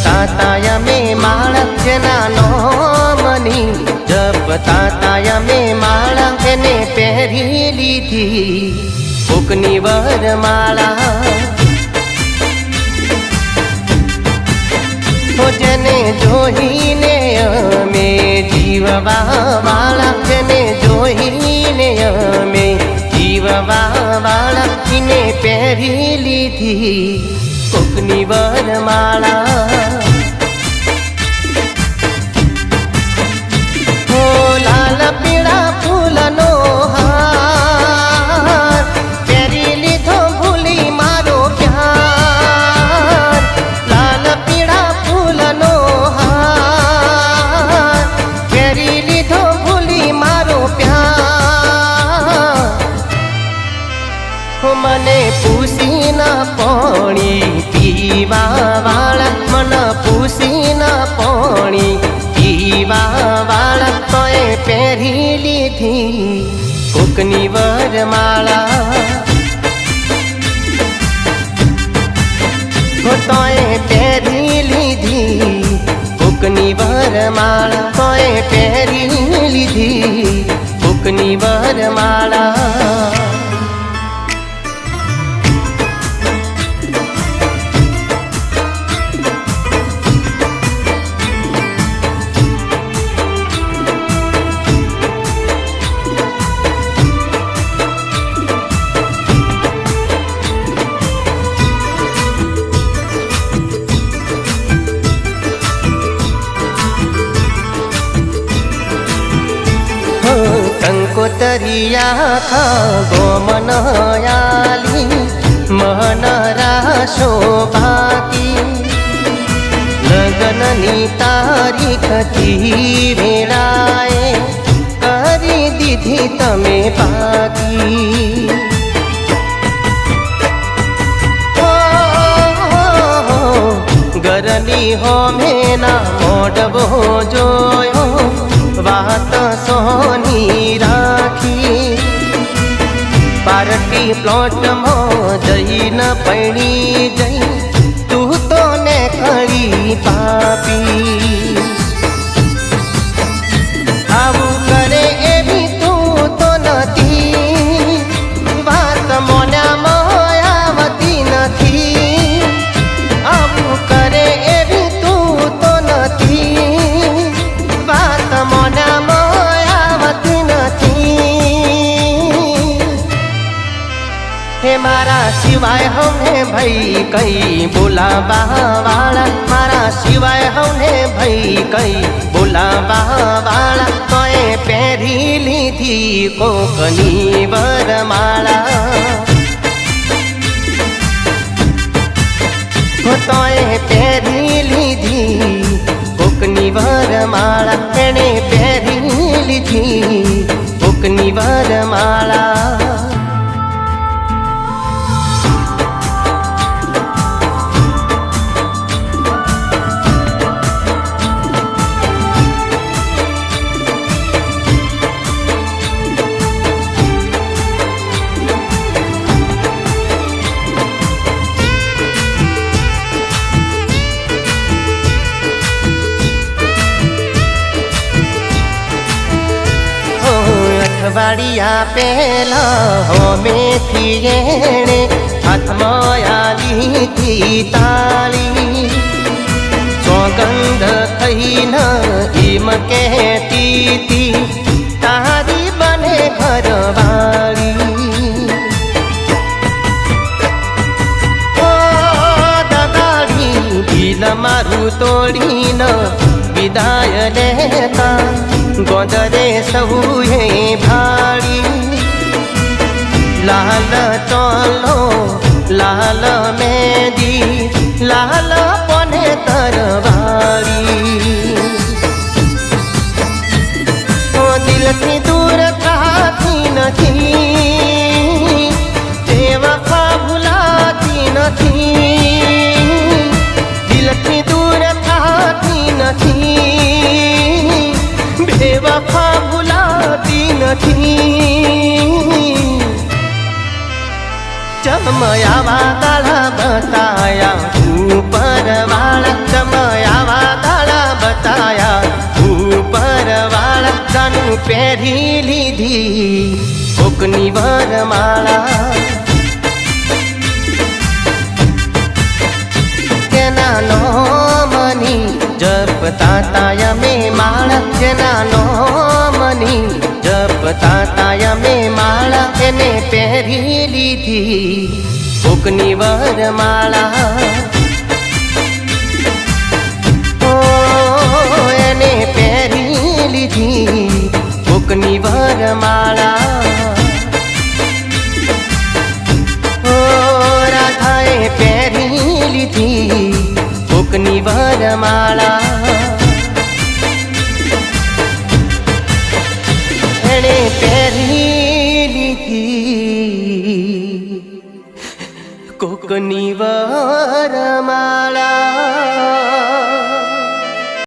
જપતા તાયા મેં માળા જેના નોમની જપતા તાયા મેં માળા એને પહેરી લીધી કોકની વરમાળા જેને જોઈને અમે જીવવા વાળા જેને જોઈને અમે જીવવા વાળા એને પહેરી લીધી કોકની વરમાળા હો લાલ પીળા ફૂલનો હાર પહેરી લીધો ભૂલી મારો પ્યાર લાલ પીળા ફૂલનો હાર પહેરી લીધો ભૂલી મારો પ્યાર મને પૂછી ના પાણી પીવા વાળા મન પૂછી ના પાણી પીવા વાળા તોય પહેરી લીધી કોકની વરમાળા તોય પહેરી લીધી કોકની વરમાળા તોય પહેરી લીધી કોકની વરમાળા કંકોતરિયા ખા ગોમન યાલી મહન રાશો બાકી લગ્નની તારીખથી વેળાએ કરી દીધી તમે બાકી ઘરની હોમેના મોઢવો જોયો વાત સોની રાખી પાર્ટી પ્લોટમાં જઈને પૈણી જઈ તું તો ને ખડી પાપી આવું કરે એવી તું તો નથી વાત મોનામાં આવતી નથી આવું કરે એવી તું તો નથી વાત મોનામાં આવતી નથી હે મારા સિવાય હમને ભાઈ કઈ બોલાવા વાળા મારા સિવાય હમને ભાઈ કઈ બોલાવા વાળા તોય પહેરી લીધી કોકની વરમાળા તોય પહેરી લીધી કોકની વરમાળા એને પહેરી લીધી કોકની વરમાળા અઠવાડિયા પહેલા હોમેથી એણે હાથમાં આલીથી તાળી સોગંધ થઈને એમ કહેતી હતી તારી બને ઘરવાળી ઓ દગાડી દિલ મારું તોડીને વિદાય લેતા ગોદરે સૌએ ભાળી લાલ ચોલો લાલ મેદી લાલ પને તરવાળી દિલથી દૂર થતી નથી તે વફા ભૂલાતી નથી દિલથી દૂર થતી નથી બેવફા ભૂલાતી નથી ચમયા વાદળા બતાયા ઉપર વાળા ચમયા પહેરી લીધી કોકની વરમાળા જેના નોમની જપતા તાય મે માળા જેના નોમની જપતા તાય મે માળા એને પહેરી લીધી કોકની વરમાળા એને પહેરી લીધી કોકની વરમાળા રાધાએ પહેરી લીધી કોકની વરમાળા એણે પહેરી લીધી કોકની વરમાળા